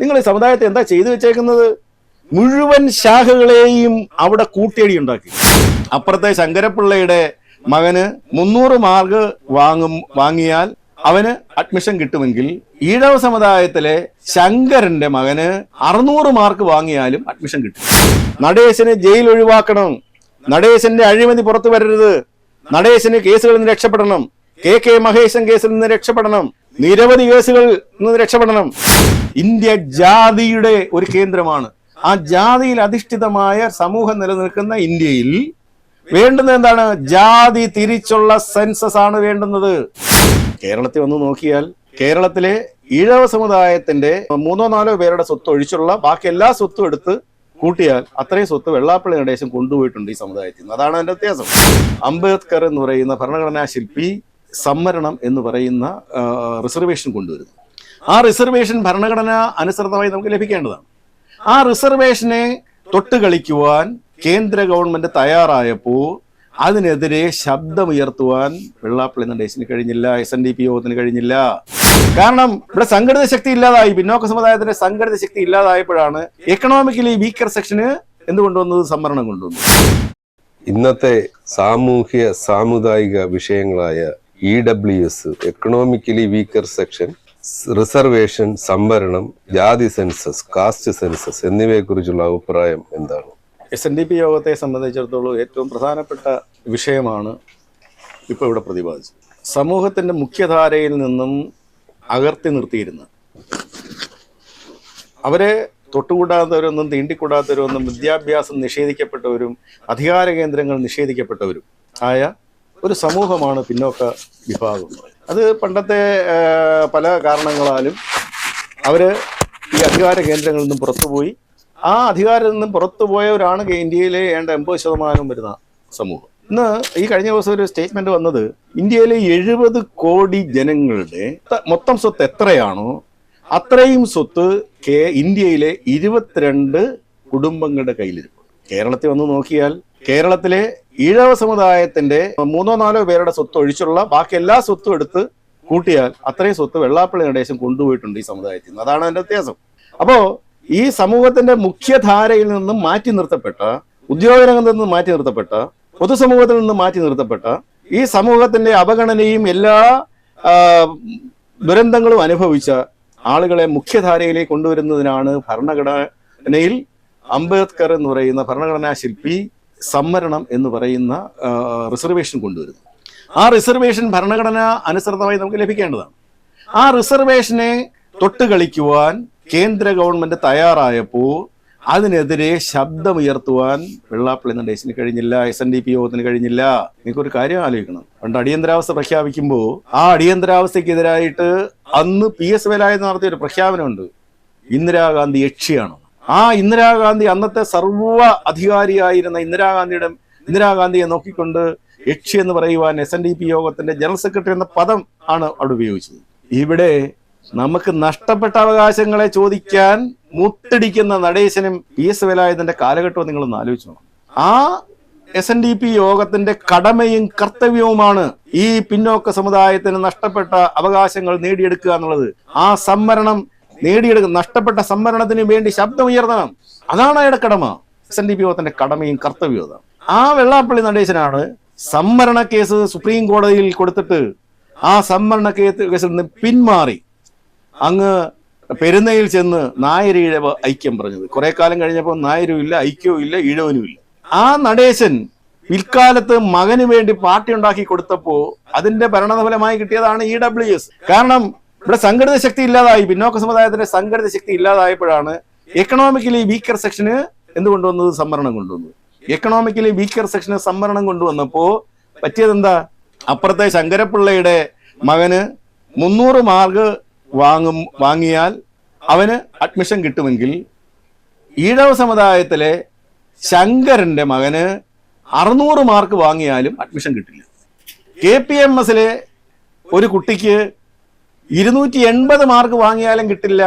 നിങ്ങൾ ഈ സമുദായത്തെ എന്താ ചെയ്തു വെച്ചേക്കുന്നത്? മുഴുവൻ ശാഖകളെയും അവിടെ കൂട്ടിയടി ഉണ്ടാക്കി. അപ്പുറത്തെ ശങ്കരപ്പിള്ളയുടെ മകന് 300 മാർക്ക് വാങ്ങിയാൽ അവന് അഡ്മിഷൻ കിട്ടുമെങ്കിൽ ഈഴവ സമുദായത്തിലെ ശങ്കരന്റെ മകന് 600 മാർക്ക് വാങ്ങിയാലും അഡ്മിഷൻ കിട്ടും. നടേശന് ജയിൽ ഒഴിവാക്കണം, നടേശന്റെ അഴിമതി പുറത്തു വരരുത്, നടേശന് കേസുകളിൽ നിന്ന് രക്ഷപ്പെടണം, KK മഹേശൻ കേസിൽ നിന്ന് രക്ഷപ്പെടണം, നിരവധി കേസുകളിൽ നിന്ന് രക്ഷപ്പെടണം. ഇന്ത്യ ജാതിയുടെ ഒരു കേന്ദ്രമാണ്. ആ ജാതിയിൽ അധിഷ്ഠിതമായ സമൂഹം നിലനിൽക്കുന്ന ഇന്ത്യയിൽ വേണ്ടുന്നത് എന്താണ്? ജാതി തിരിച്ചുള്ള സെൻസസ് ആണ് വേണ്ടുന്നത്. കേരളത്തിൽ വന്ന് നോക്കിയാൽ കേരളത്തിലെ ഈഴവ സമുദായത്തിന്റെ 3-4 പേരുടെ സ്വത്ത് ഒഴിച്ചുള്ള ബാക്കി എല്ലാ സ്വത്തും എടുത്ത് കൂട്ടിയാൽ അത്രയും സ്വത്ത് വെള്ളാപ്പള്ളി നടേശൻ കൊണ്ടുപോയിട്ടുണ്ട് ഈ സമുദായത്തിൽ നിന്ന്. അതാണ് അതിന്റെ വ്യത്യാസം. അംബേദ്കർ എന്ന് പറയുന്ന ഭരണഘടനാ ശില്പി സംവരണം എന്ന് പറയുന്ന റിസർവേഷൻ കൊണ്ടുവരുന്നു. ആ റിസർവേഷൻ ഭരണഘടന അനുസൃതമായി നമുക്ക് ലഭിക്കേണ്ടതാണ്. ആ റിസർവേഷനെ തൊട്ട് കളിക്കുവാൻ കേന്ദ്ര ഗവൺമെന്റ് തയ്യാറായപ്പോൾ അതിനെതിരെ ശബ്ദമുയർത്തുവാൻ വെള്ളാപ്പള്ളി നടേശന് കഴിഞ്ഞില്ല, SNDP യോഗത്തിന് കഴിഞ്ഞില്ല. കാരണം ഇവിടെ സംഘടിത ശക്തി ഇല്ലാതായി. പിന്നോക്ക സമുദായത്തിന്റെ സംഘടിത ശക്തി ഇല്ലാതായപ്പോഴാണ് എക്കണോമിക്കലി വീക്കർ സെക്ഷന് എന്തുകൊണ്ടുവന്നത്? സംവരണം കൊണ്ടുവന്നു. ഇന്നത്തെ സാമൂഹ്യ സാമുദായിക വിഷയങ്ങളായ EWS, economically weaker section, reservation, സംവരണം, ജാതി സെൻസസ്, കാസ്റ്റ് സെൻസസ് എന്നിവയെ കുറിച്ചുള്ള അഭിപ്രായം എന്താണ്? SNDP യോഗത്തെ സംബന്ധിച്ചിടത്തോളം ഏറ്റവും പ്രധാനപ്പെട്ട വിഷയമാണ് ഇപ്പോൾ ഇവിടെ പ്രതിപാദിച്ചത്. സമൂഹത്തിന്റെ മുഖ്യധാരയിൽ നിന്നും അകർത്തി നിർത്തിയിരുന്ന, അവരെ തൊട്ടുകൂടാത്തവരൊന്നും തീണ്ടിക്കൂടാത്തവരൊന്നും വിദ്യാഭ്യാസം നിഷേധിക്കപ്പെട്ടവരും അധികാര കേന്ദ്രങ്ങൾ നിഷേധിക്കപ്പെട്ടവരും ആയ ഒരു സമൂഹമാണ് പിന്നോക്ക വിഭാഗം. അത് പണ്ടത്തെ പല കാരണങ്ങളാലും അവര് ഈ അധികാര കേന്ദ്രങ്ങളിൽ നിന്നും പുറത്തുപോയി. ആ അധികാരത്തിൽ നിന്നും പുറത്തുപോയവരാണ് ഇന്ത്യയിലെ 80% വരുന്ന സമൂഹം. ഇന്ന് ഈ കഴിഞ്ഞ ദിവസം ഒരു സ്റ്റേറ്റ്മെന്റ് വന്നത്, ഇന്ത്യയിലെ 70 കോടി ജനങ്ങളുടെ മൊത്തം സ്വത്ത് എത്രയാണോ അത്രയും സ്വത്ത് ഇന്ത്യയിലെ 22 കുടുംബങ്ങളുടെ കയ്യിലിരിക്കും. കേരളത്തിൽ വന്ന് നോക്കിയാൽ കേരളത്തിലെ ഈഴവ സമുദായത്തിന്റെ 3-4 പേരുടെ സ്വത്ത് ഒഴിച്ചുള്ള ബാക്കി എല്ലാ സ്വത്തും എടുത്ത് കൂട്ടിയാൽ അത്രയും സ്വത്ത് വെള്ളാപ്പള്ളി നടേശൻ കൊണ്ടുപോയിട്ടുണ്ട് ഈ സമുദായത്തിൽ നിന്ന്. അതാണ് അതിന്റെ വ്യത്യാസം. അപ്പോ ഈ സമൂഹത്തിന്റെ മുഖ്യധാരയിൽ നിന്നും മാറ്റി നിർത്തപ്പെട്ട, ഉദ്യോഗരംഗത്ത് നിന്ന് മാറ്റി നിർത്തപ്പെട്ട, പൊതുസമൂഹത്തിൽ നിന്ന് മാറ്റി നിർത്തപ്പെട്ട ഈ സമൂഹത്തിന്റെ അവഗണനയും എല്ലാ ദുരന്തങ്ങളും അനുഭവിച്ച ആളുകളെ മുഖ്യധാരയിലേക്ക് കൊണ്ടുവരുന്നതിനാണ് ഭരണഘടനയിൽ അംബേദ്കർ എന്ന് പറയുന്ന ഭരണഘടനാ ശില്പി സംവരണം എന്ന് പറയുന്ന റിസർവേഷൻ കൊണ്ടുവരുന്നു. ആ റിസർവേഷൻ ഭരണഘടന അനുസൃതമായി നമുക്ക് ലഭിക്കേണ്ടതാണ്. ആ റിസർവേഷനെ തൊട്ട് കളിക്കുവാൻ കേന്ദ്ര ഗവൺമെന്റ് തയ്യാറായപ്പോൾ അതിനെതിരെ ശബ്ദമുയർത്തുവാൻ വെള്ളാപ്പള്ളി നടേശന് കഴിഞ്ഞില്ല, SNDP യോഗത്തിന് കഴിഞ്ഞില്ല. നിങ്ങൾക്കൊരു കാര്യം ആലോചിക്കണം. പണ്ട് അടിയന്തരാവസ്ഥ പ്രഖ്യാപിക്കുമ്പോൾ ആ അടിയന്തരാവസ്ഥക്കെതിരായിട്ട് അന്ന് PS വേലായുധൻ നടത്തിയ ഒരു പ്രഖ്യാപനമുണ്ട്, ഇന്ദിരാഗാന്ധി യക്ഷിയാണ്. ആ ഇന്ദിരാഗാന്ധി, അന്നത്തെ സർവ്വ അധികാരിയായിരുന്ന ഇന്ദിരാഗാന്ധിയെ നോക്കിക്കൊണ്ട് യക്ഷി എന്ന് പറയുവാൻ SNDP യോഗത്തിന്റെ ജനറൽ സെക്രട്ടറി എന്ന പദം ആണ് അവിടെ ഉപയോഗിച്ചത്. ഇവിടെ നമുക്ക് നഷ്ടപ്പെട്ട അവകാശങ്ങളെ ചോദിക്കാൻ മുട്ടടിക്കുന്ന നടേശനും PS വേലായുധന്റെ കാലഘട്ടവും നിങ്ങളൊന്ന് ആലോചിച്ചു. ആ SNDP യോഗത്തിന്റെ കടമയും കർത്തവ്യവുമാണ് ഈ പിന്നോക്ക സമുദായത്തിന് നഷ്ടപ്പെട്ട അവകാശങ്ങൾ നേടിയെടുക്കുക എന്നുള്ളത്. ആ സംവരണം നേടിയെടുക്കുക, നഷ്ടപ്പെട്ട സംവരണത്തിന് വേണ്ടി ശബ്ദമുയർത്തണം. അതാണ് അയാളുടെ കടമ. SNDP യോഗത്തിന്റെ കടമയും കർത്തവ്യവും. ആ വെള്ളാപ്പള്ളി നടേശനാണ് സംവരണ കേസ് സുപ്രീം കോടതിയിൽ കൊടുത്തിട്ട് ആ സംവരണ കേസിൽ നിന്ന് പിന്മാറി അങ്ങ് പെരുന്നയിൽ ചെന്ന് നായരീഴവ ഐക്യം പറഞ്ഞത്. കുറെ കാലം കഴിഞ്ഞപ്പോൾ നായരും ഇല്ല, ഐക്യവും ഇല്ല, ഈഴവനും ഇല്ല. ആ നടേശൻ പിൽക്കാലത്ത് മകന് വേണ്ടി പാർട്ടി ഉണ്ടാക്കി കൊടുത്തപ്പോ അതിന്റെ ഭരണഫലമായി കിട്ടിയതാണ് EWS. കാരണം ഇവിടെ സംഘടിത ശക്തി ഇല്ലാതായി. പിന്നോക്ക സമുദായത്തിന്റെ സംഘടിത ശക്തി ഇല്ലാതായപ്പോഴാണ് എക്കണോമിക്കലി വീക്കർ സെക്ഷന് എന്തുകൊണ്ടുവന്നത്? സംവരണം കൊണ്ടുവന്നത്. എക്കണോമിക്കലി വീക്കർ സെക്ഷന് സംവരണം കൊണ്ടുവന്നപ്പോ പറ്റിയതെന്താ? അപ്പുറത്തെ ശങ്കരപ്പിള്ളയുടെ മകന് 300 മാർക്ക് വാങ്ങിയാൽ അവന് അഡ്മിഷൻ കിട്ടുമെങ്കിൽ ഈഴവ സമുദായത്തിലെ ശങ്കരന്റെ മകന് 600 മാർക്ക് വാങ്ങിയാലും അഡ്മിഷൻ കിട്ടില്ല. KPMSലെ ഒരു കുട്ടിക്ക് 280 മാർക്ക് വാങ്ങിയാലും കിട്ടില്ല.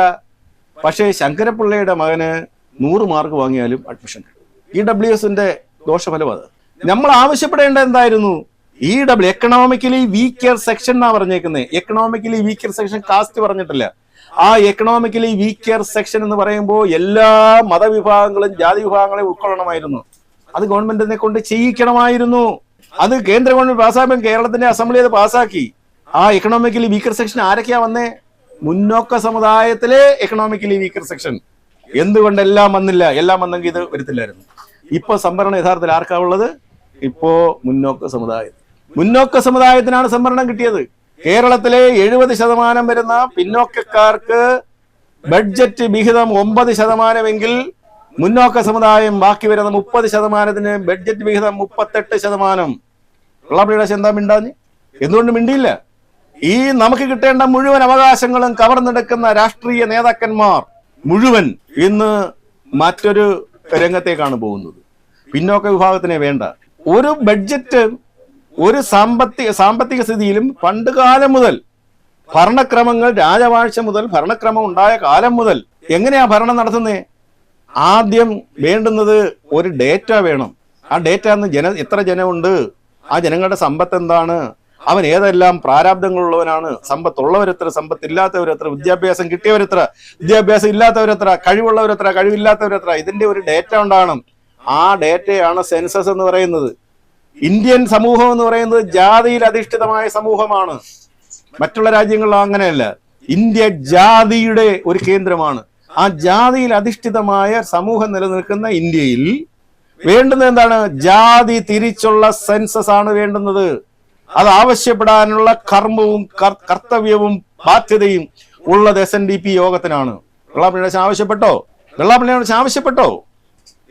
പക്ഷേ ശങ്കരപ്പിള്ളയുടെ മകന് 100 മാർക്ക് വാങ്ങിയാലും അഡ്മിഷൻ കിട്ടും. EWSന്റെ ദോഷഫലം അത്. നമ്മൾ ആവശ്യപ്പെടേണ്ട എന്തായിരുന്നു? എക്കണോമിക്കലി വീക്കർ സെക്ഷൻ എന്നാ പറഞ്ഞേക്കുന്നത്. എക്കണോമിക്കലി വീക്കർ സെക്ഷൻ കാസ്റ്റ് പറഞ്ഞിട്ടില്ല. ആ എക്കണോമിക്കലി വീക്കർ സെക്ഷൻ എന്ന് പറയുമ്പോൾ എല്ലാ മതവിഭാഗങ്ങളും ജാതി വിഭാഗങ്ങളെ ഉൾക്കൊള്ളണമായിരുന്നു. അത് ഗവൺമെന്റിനെ കൊണ്ട് ചെയ്യിക്കണമായിരുന്നു. അത് കേന്ദ്ര ഗവൺമെന്റ് പാസ്സാക്കുമ്പോൾ കേരളത്തിന്റെ അസംബ്ലി അത് പാസ്സാക്കി. ആ എക്കണോമിക്കലി വീക്കർ സെക്ഷൻ ആരൊക്കെയാ വന്നേ? മുന്നോക്ക സമുദായത്തിലെ എക്കണോമിക്കലി വീക്കർ സെക്ഷൻ. എന്തുകൊണ്ട് എല്ലാം വന്നില്ല? എല്ലാം വന്നെങ്കിൽ ഇത് വരത്തില്ലായിരുന്നു. ഇപ്പൊ സംവരണം യഥാർത്ഥത്തിൽ ആർക്കാ ഉള്ളത്? ഇപ്പോ മുന്നോക്ക സമുദായത്തിനാണ് സംവരണം കിട്ടിയത്. കേരളത്തിലെ 70% വരുന്ന പിന്നോക്കക്കാർക്ക് ബഡ്ജറ്റ് വിഹിതം 9%എങ്കിൽ മുന്നോക്ക സമുദായം ബാക്കി വരുന്ന 30%, ബഡ്ജറ്റ് വിഹിതം 38%. വെള്ളാപ്പള്ളിയുടെ എന്താ മിണ്ടാഞ്ഞ്? എന്തുകൊണ്ട് മിണ്ടിയില്ല? ഈ നമുക്ക് കിട്ടേണ്ട മുഴുവൻ അവകാശങ്ങളും കവർന്നെടുക്കുന്ന രാഷ്ട്രീയ നേതാക്കന്മാർ മുഴുവൻ ഇന്ന് മറ്റൊരു രംഗത്തേക്കാണ് പോകുന്നത്. പിന്നോക്ക വിഭാഗത്തിനെ വേണ്ട. ഒരു ബഡ്ജറ്റ്, ഒരു സാമ്പത്തിക സ്ഥിതിയിലും പണ്ട് കാലം മുതൽ ഭരണക്രമങ്ങൾ, രാജവാഴ്ച മുതൽ ഭരണക്രമം ഉണ്ടായ കാലം മുതൽ എങ്ങനെയാ ഭരണം നടത്തുന്നേ? ആദ്യം വേണ്ടുന്നത് ഒരു ഡേറ്റ വേണം. ആ ഡേറ്റ എത്ര ജനമുണ്ട്, ആ ജനങ്ങളുടെ സമ്പത്ത് എന്താണ്, അവൻ ഏതെല്ലാം പ്രാരാബ്ദങ്ങളുള്ളവനാണ്, സമ്പത്തുള്ളവരെത്ര, സമ്പത്തില്ലാത്തവരെത്ര, വിദ്യാഭ്യാസം കിട്ടിയവരെത്ര, വിദ്യാഭ്യാസം ഇല്ലാത്തവരെത്ര, കഴിവുള്ളവരെത്ര, കഴിവില്ലാത്തവരെത്ര, ഇതിന്റെ ഒരു ഡേറ്റ ഉണ്ടാകണം. ആ ഡേറ്റയാണ് സെൻസസ് എന്ന് പറയുന്നത്. ഇന്ത്യൻ സമൂഹം എന്ന് പറയുന്നത് ജാതിയിൽ അധിഷ്ഠിതമായ സമൂഹമാണ്. മറ്റുള്ള രാജ്യങ്ങളിൽ അങ്ങനെയല്ല. ഇന്ത്യ ജാതിയുടെ ഒരു കേന്ദ്രമാണ്. ആ ജാതിയിൽ അധിഷ്ഠിതമായ സമൂഹം നിലനിൽക്കുന്ന ഇന്ത്യയിൽ വേണ്ടുന്നത് എന്താണ്? ജാതി തിരിച്ചുള്ള സെൻസസ് ആണ് വേണ്ടുന്നത്. അത് ആവശ്യപ്പെടാനുള്ള കർമ്മവും കർത്തവ്യവും ബാധ്യതയും ഉള്ളത് SNDP യോഗത്തിനാണ്. വെള്ളാപ്പള്ളി ആവശ്യപ്പെട്ടോ?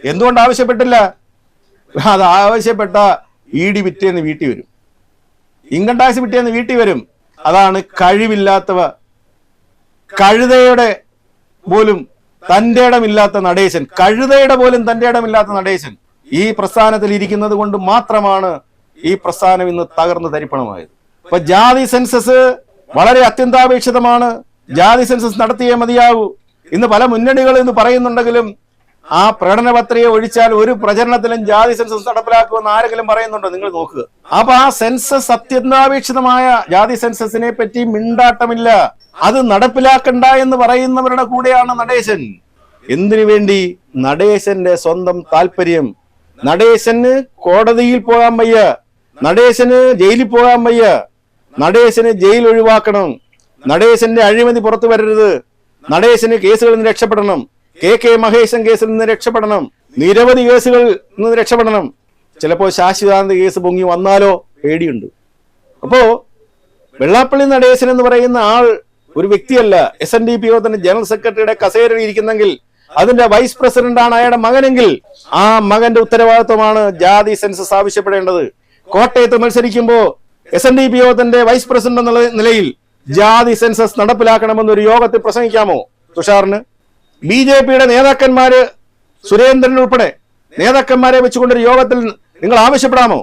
എന്തുകൊണ്ട് ആവശ്യപ്പെട്ടില്ല? അത് ആവശ്യപ്പെട്ട ED പിറ്റേന്ന് വീട്ടിൽ വരും, ഇൻകം ടാക്സ് പിറ്റേന്ന് വീട്ടിൽ വരും. അതാണ് കഴിവില്ലാത്തവ. കഴുതയുടെ പോലും തന്റെ ഇടമില്ലാത്ത നടേശൻ, ഈ പ്രസ്ഥാനത്തിൽ ഇരിക്കുന്നത് കൊണ്ട് മാത്രമാണ് ഈ പ്രസ്ഥാനം ഇന്ന് തകർന്ന് തരിപ്പണമായത്. അപ്പൊ ജാതി സെൻസസ് വളരെ അത്യന്താപേക്ഷിതമാണ്. ജാതി സെൻസസ് നടത്തിയേ മതിയാവൂ. ഇന്ന് പല മുന്നണികൾ എന്ന് പറയുന്നുണ്ടെങ്കിലും ആ പ്രകടന പത്രിക ഒഴിച്ചാൽ ഒരു പ്രചരണത്തിലും ജാതി സെൻസസ് നടപ്പിലാക്കുമെന്ന് ആരെങ്കിലും പറയുന്നുണ്ടോ? നിങ്ങൾ നോക്കുക. അപ്പൊ ആ സെൻസസ് അത്യന്താപേക്ഷിതമായ ജാതി സെൻസസിനെ പറ്റി മിണ്ടാട്ടമില്ല. അത് നടപ്പിലാക്കണ്ട എന്ന് പറയുന്നവരുടെ കൂടെയാണ് നടേശൻ. എന്തിനു വേണ്ടി? നടേശന്റെ സ്വന്തം താല്പര്യം. നടേശന് കോടതിയിൽ പോകാൻ വയ്യ, നടേശന് ജയിലിൽ പോകാൻ വയ്യ, നടേശന് ജയിൽ ഒഴിവാക്കണം, നടേശന്റെ അഴിമതി പുറത്തു വരരുത്, നടേശന് കേസുകളിൽ നിന്ന് രക്ഷപ്പെടണം, KK മഹേശൻ കേസിൽ നിന്ന് രക്ഷപ്പെടണം, നിരവധി കേസുകളിൽ നിന്ന് രക്ഷപ്പെടണം. ചിലപ്പോൾ ശാശ്വതാനന്ദ കേസ് പൊങ്ങി വന്നാലോ പേടിയുണ്ട്. അപ്പോ വെള്ളാപ്പള്ളി നടേശൻ എന്ന് പറയുന്ന ആൾ ഒരു വ്യക്തിയല്ല. SNDP യോഗത്തിന്റെ ജനറൽ സെക്രട്ടറിയുടെ കസേരയിൽ ഇരിക്കുന്നെങ്കിൽ അതിന്റെ വൈസ് പ്രസിഡന്റ് ആണ് അയാളുടെ മകനെങ്കിൽ ആ മകന്റെ ഉത്തരവാദിത്വമാണ് ജാതി സെൻസസ് ആവശ്യപ്പെടേണ്ടത്. കോട്ടയത്ത് മത്സരിക്കുമ്പോൾ SNDP യോഗത്തിന്റെ വൈസ് പ്രസിഡന്റ് എന്നുള്ള നിലയിൽ ജാതി സെൻസസ് നടപ്പിലാക്കണമെന്ന് ഒരു യോഗത്തിൽ പ്രസംഗിക്കാമോ തുഷാറിന്? BJPയുടെ നേതാക്കന്മാര്, സുരേന്ദ്രൻ ഉൾപ്പെടെ നേതാക്കന്മാരെ വെച്ചുകൊണ്ടൊരു യോഗത്തിൽ നിങ്ങൾ ആവശ്യപ്പെടാമോ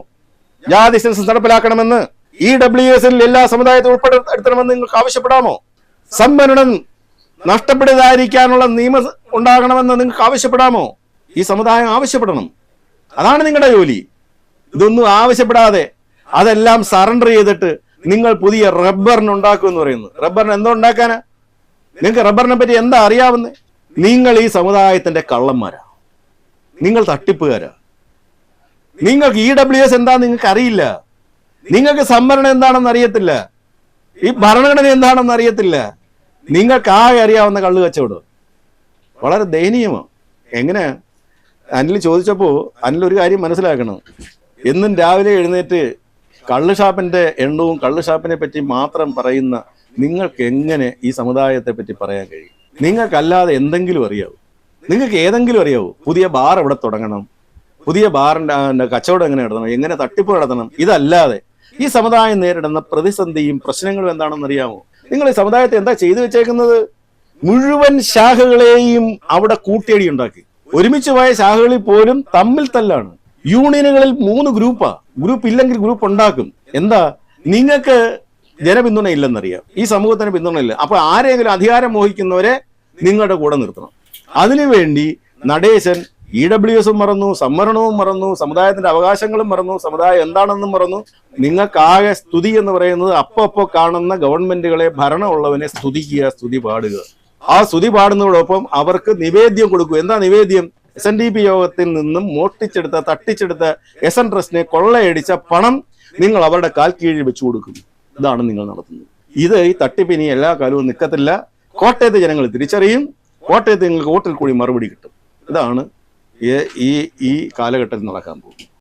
ജാതി സെൻസസ് നടപ്പിലാക്കണമെന്ന്? EWSൽ എല്ലാ സമുദായത്തെ ഉൾപ്പെടുത്തണമെന്ന് നിങ്ങൾക്ക് ആവശ്യപ്പെടാമോ? സംവരണം നഷ്ടപ്പെടുത്താതിരിക്കാനുള്ള നിയമം ഉണ്ടാകണമെന്ന് നിങ്ങൾക്ക് ആവശ്യപ്പെടാമോ? ഈ സമുദായം ആവശ്യപ്പെടണം. അതാണ് നിങ്ങളുടെ ജോലി. ഇതൊന്നും ആവശ്യപ്പെടാതെ അതെല്ലാം സറണ്ടർ ചെയ്തിട്ട് നിങ്ങൾ പുതിയ റബ്ബറിന് ഉണ്ടാക്കും എന്ന് പറയുന്നു. റബ്ബറിന് എന്തോ ഉണ്ടാക്കാനാ? നിങ്ങൾക്ക് റബ്ബറിനെ പറ്റി എന്താ അറിയാവുന്നേ? നിങ്ങൾ ഈ സമുദായത്തിന്റെ കള്ളന്മാരാ, നിങ്ങൾ തട്ടിപ്പുകാരാ. നിങ്ങൾക്ക് EWS എന്താ നിങ്ങൾക്ക് അറിയില്ല, നിങ്ങൾക്ക് സംവരണം എന്താണെന്ന് അറിയത്തില്ല, ഈ ഭരണഘടന എന്താണെന്ന് അറിയത്തില്ല. നിങ്ങൾക്ക് ആകെ അറിയാവുന്ന കള്ളു കച്ചവടം. വളരെ ദയനീയമാണ്. എങ്ങനെ അനിൽ ചോദിച്ചപ്പോൾ അനിൽ ഒരു കാര്യം മനസ്സിലാക്കണം. എന്നും രാവിലെ എഴുന്നേറ്റ് കള്ള് ഷാപ്പിന്റെ എണ്ണവും കള്ള് ഷാപ്പിനെ പറ്റി മാത്രം പറയുന്ന നിങ്ങൾക്ക് എങ്ങനെ ഈ സമുദായത്തെ പറ്റി പറയാൻ കഴിയും? നിങ്ങൾക്കല്ലാതെ എന്തെങ്കിലും അറിയാവൂ? നിങ്ങൾക്ക് ഏതെങ്കിലും അറിയാവൂ? പുതിയ ബാർ എവിടെ തുടങ്ങണം, പുതിയ ബാറിന്റെ കച്ചവടം എങ്ങനെ നടത്തണം, എങ്ങനെ തട്ടിപ്പ് നടത്തണം? ഇതല്ലാതെ ഈ സമുദായം നേരിടുന്ന പ്രതിസന്ധിയും പ്രശ്നങ്ങളും എന്താണെന്ന് അറിയാമോ? നിങ്ങൾ ഈ സമുദായത്തെ എന്താ ചെയ്തു വെച്ചേക്കുന്നത്? മുഴുവൻ ശാഖകളെയും അവിടെ കൂട്ടിയടി ഉണ്ടാക്കി. ഒരുമിച്ച് പോയ ശാഖകളിൽ പോലും തമ്മിൽ തല്ലാണ്. യൂണിയനുകളിൽ 3 ഗ്രൂപ്പാ. ഗ്രൂപ്പ് ഇല്ലെങ്കിൽ ഗ്രൂപ്പ് ഉണ്ടാക്കും. എന്താ? നിങ്ങൾക്ക് ജനപിന്തുണ ഇല്ലെന്നറിയാം, ഈ സമൂഹത്തിന് പിന്തുണയില്ല. അപ്പൊ ആരെങ്കിലും അധികാരം മോഹിക്കുന്നവരെ നിങ്ങളുടെ കൂടെ നിർത്തണം. അതിനുവേണ്ടി നടേശൻ EWS മറന്നു, സംവരണവും മറന്നു, സമുദായത്തിന്റെ അവകാശങ്ങളും മറന്നു, സമുദായം എന്താണെന്നും മറന്നു. നിങ്ങൾക്കാകെ സ്തുതി എന്ന് പറയുന്നത് അപ്പോ കാണുന്ന ഗവൺമെന്റുകളെ, ഭരണമുള്ളവനെ സ്തുതിക്കുക, സ്തുതി പാടുക. ആ സ്തുതി പാടുന്നതോടൊപ്പം അവർക്ക് നിവേദ്യം കൊടുക്കുക. എന്താ നിവേദ്യം? SNDP യോഗത്തിൽ നിന്നും മോഷ്ടിച്ചെടുത്ത, തട്ടിച്ചെടുത്ത SN ട്രസ്റ്റിനെ കൊള്ളയടിച്ച പണം നിങ്ങൾ അവരുടെ കാൽ കീഴിൽ വെച്ചു കൊടുക്കും. ഇതാണ് നിങ്ങൾ നടത്തുന്നത്. ഇത് ഈ തട്ടിപ്പിനി എല്ലാ കാലവും നിൽക്കത്തില്ല. കോട്ടയത്തെ ജനങ്ങൾ തിരിച്ചറിയും. കോട്ടയത്ത് നിങ്ങൾക്ക് വോട്ടിൽ കൂടി മറുപടി കിട്ടും. ഇതാണ് ഈ കാലഘട്ടത്തിൽ നടക്കാൻ പോകുന്നത്.